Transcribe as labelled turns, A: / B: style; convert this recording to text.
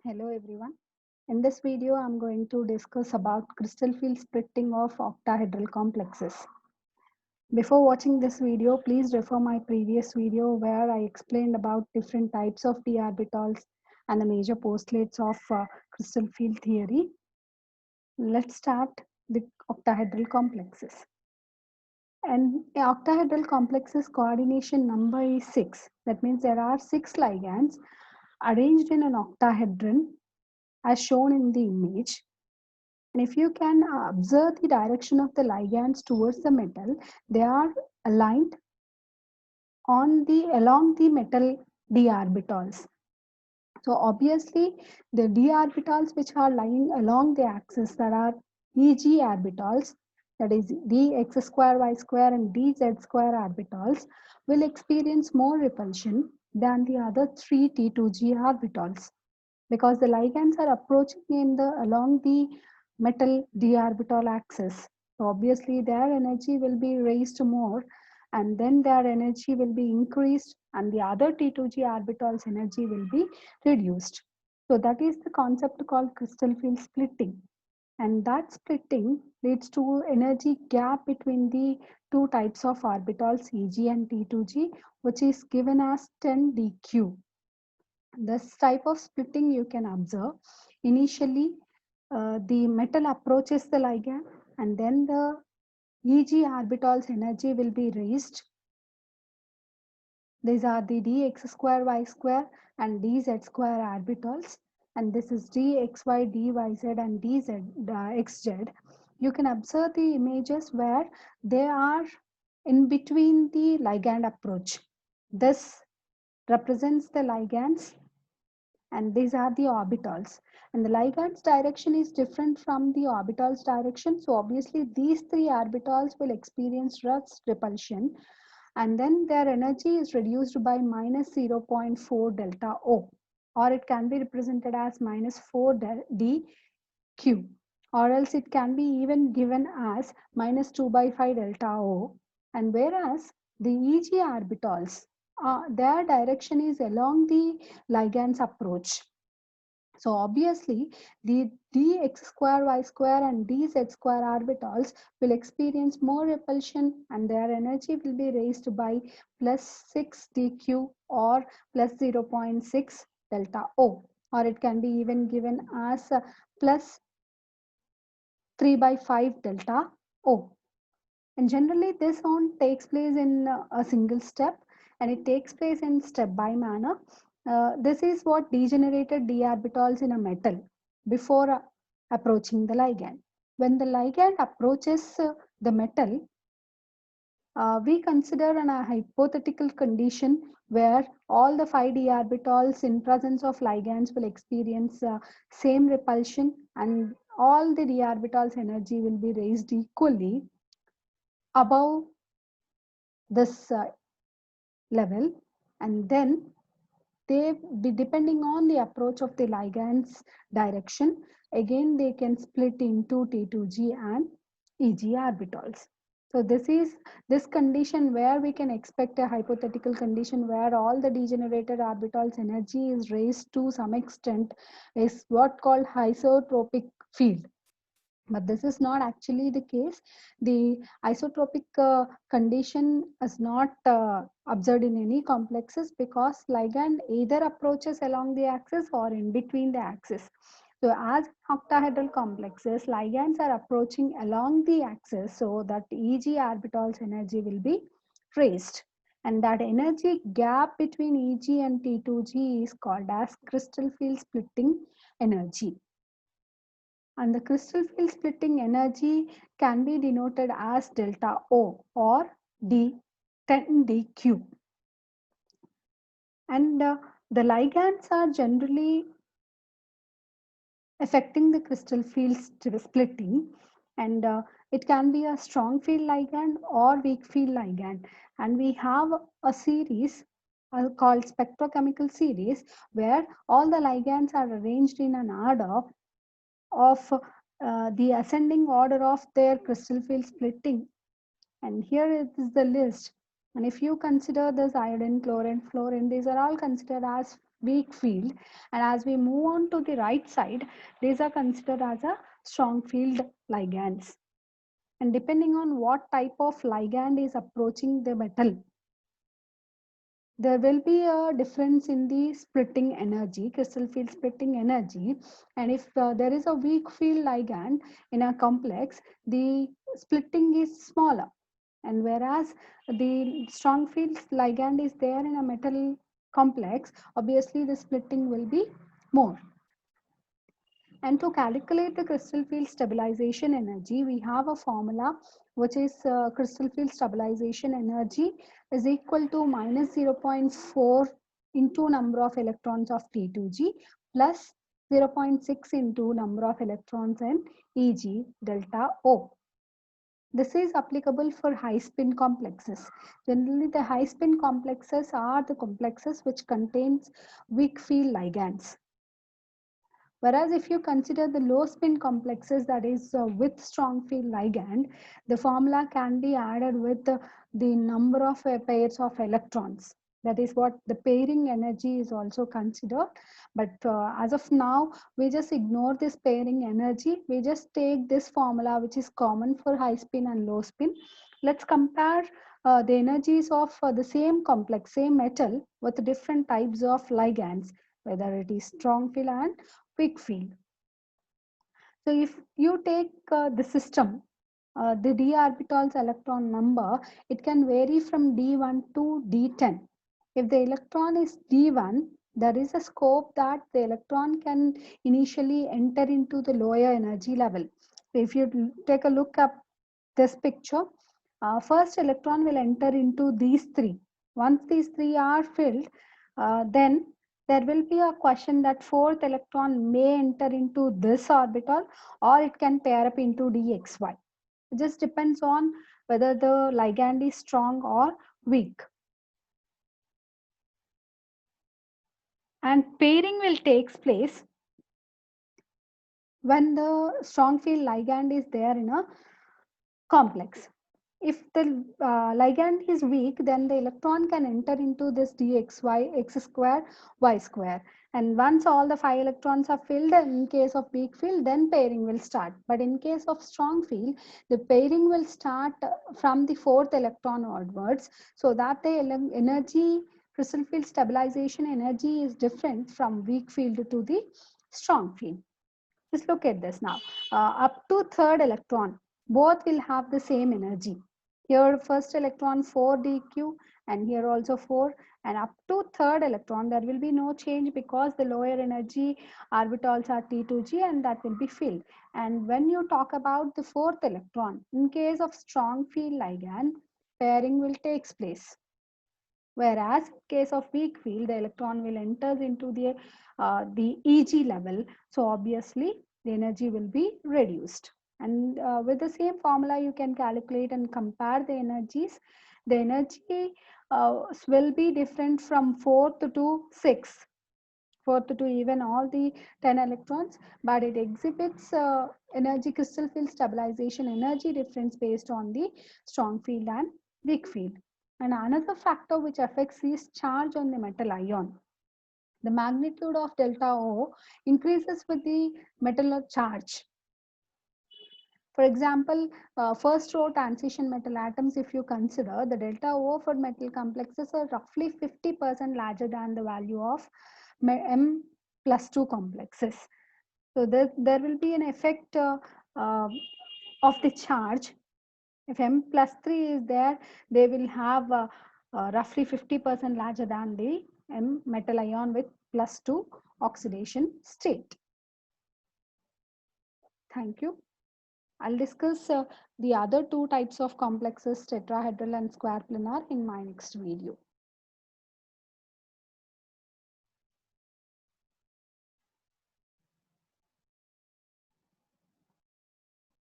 A: Hello everyone. In this video, I'm going to discuss about crystal field splitting of octahedral complexes. Before watching this video, please refer my previous video where I explained about different types of d orbitals and the major postulates of crystal field theory. Let's start the octahedral complexes. And octahedral complexes coordination number is 6. That means there are 6 ligands arranged in an octahedron as shown in the image. And if you can observe the direction of the ligands towards the metal, they are aligned along the metal d orbitals. So obviously, the d orbitals which are lying along the axis, there are Eg orbitals, that is dx square y square and dz square orbitals, will experience more repulsion than the other three T2G orbitals, because the ligands are approaching along the metal d orbital axis. So obviously their energy will be raised more, and then their energy will be increased, and the other T2G orbital's energy will be reduced. So that is the concept called crystal field splitting. And that splitting leads to energy gap between the two types of orbitals, Eg and T2G, which is given as 10 dq. This type of splitting you can observe. Initially, the metal approaches the ligand, and then the Eg orbital's energy will be raised. These are the dx square y square and dz square orbitals, and this is dxy, dyz, and xz. You can observe the images where they are in between the ligand approach. This represents the ligands, and these are the orbitals, and the ligand's direction is different from the orbital's direction. So obviously these three orbitals will experience rust repulsion, and then their energy is reduced by minus 0.4 delta O, or it can be represented as minus 4 dq, or else it can be even given as minus 2 by 5 delta O. And whereas the Eg orbitals, their direction is along the ligand's approach. So obviously the dx square y square and dz square orbitals will experience more repulsion, and their energy will be raised by plus 6 dq or plus 0.6 delta O, or it can be even given as plus 3 by 5 delta O. And generally this sound takes place in a single step, and it takes place in step by manner. This is what degenerated d orbitals in a metal before approaching the ligand. When the ligand approaches the metal, we consider a hypothetical condition where all the 5d orbitals in presence of ligands will experience same repulsion, and all the d orbitals energy will be raised equally above this level, and then they be depending on the approach of the ligand's direction, again they can split into T2G and Eg orbitals. So this condition where we can expect a hypothetical condition where all the degenerated orbitals energy is raised to some extent is what called isotropic field. But this is not actually the case. The isotropic condition is not observed in any complexes, because ligand either approaches along the axis or in between the axis. So as octahedral complexes, ligands are approaching along the axis, so that Eg orbital's energy will be raised. And that energy gap between Eg and T2G is called as crystal field splitting energy. And the crystal field splitting energy can be denoted as delta O or d 10 dq. And the ligands are generally affecting the crystal field splitting, and it can be a strong field ligand or weak field ligand. And we have a series called spectrochemical series, where all the ligands are arranged in an order of the ascending order of their crystal field splitting. And here is the list. And if you consider this iodine, chlorine, fluorine, these are all considered as weak field, and as we move on to the right side, these are considered as a strong field ligands. And depending on what type of ligand is approaching the metal, there will be a difference in the splitting energy, crystal field splitting energy. And if there is a weak field ligand in a complex, the splitting is smaller. And whereas the strong field ligand is there in a metal complex, obviously the splitting will be more. And to calculate the crystal field stabilization energy, we have a formula which is crystal field stabilization energy is equal to minus 0.4 into number of electrons of T2G plus 0.6 into number of electrons in Eg delta O. This is applicable for high spin complexes. Generally, the high spin complexes are the complexes which contains weak field ligands. Whereas if you consider the low spin complexes, that is with strong field ligand, the formula can be added with the number of pairs of electrons. That is what the pairing energy is also considered. But as of now, we just ignore this pairing energy. We just take this formula which is common for high spin and low spin. Let's compare the energies of the same complex, same metal with different types of ligands, whether it is strong field and weak field. So if you take the system, the d orbital's electron number, it can vary from d1 to d10. If the electron is d1, there is a scope that the electron can initially enter into the lower energy level. So if you take a look at this picture, first electron will enter into these three. Once these three are filled, then there will be a question that fourth electron may enter into this orbital, or it can pair up into dxy. It just depends on whether the ligand is strong or weak. And pairing will take place when the strong field ligand is there in a complex. If the ligand is weak, then the electron can enter into this dxy, x square, y square. And once all the 5 electrons are filled, in case of weak field, then pairing will start. But in case of strong field, the pairing will start from the 4th electron onwards, so that the energy, crystal field stabilization energy is different from weak field to the strong field. Just look at this now. Up to 3rd electron, both will have the same energy. Here first electron 4 dq, and here also 4, and up to 3rd electron there will be no change because the lower energy orbitals are T2G and that will be filled. And when you talk about the 4th electron, in case of strong field ligand, pairing will take place. Whereas in case of weak field, the electron will enter into the Eg level. So obviously the energy will be reduced. And with the same formula, you can calculate and compare the energies. The energy will be different from 4th to 6th. 4th to even all the 10 electrons, but it exhibits energy crystal field stabilization energy difference based on the strong field and weak field. And another factor which affects is charge on the metal ion. The magnitude of delta O increases with the metal charge. For example, first row transition metal atoms, if you consider, the delta O for metal complexes are roughly 50% larger than the value of M plus 2 complexes. So there will be an effect of the charge. If M plus 3 is there, they will have roughly 50% larger than the M metal ion with plus 2 oxidation state. Thank you. I'll discuss the other two types of complexes, tetrahedral and square planar, in my next video.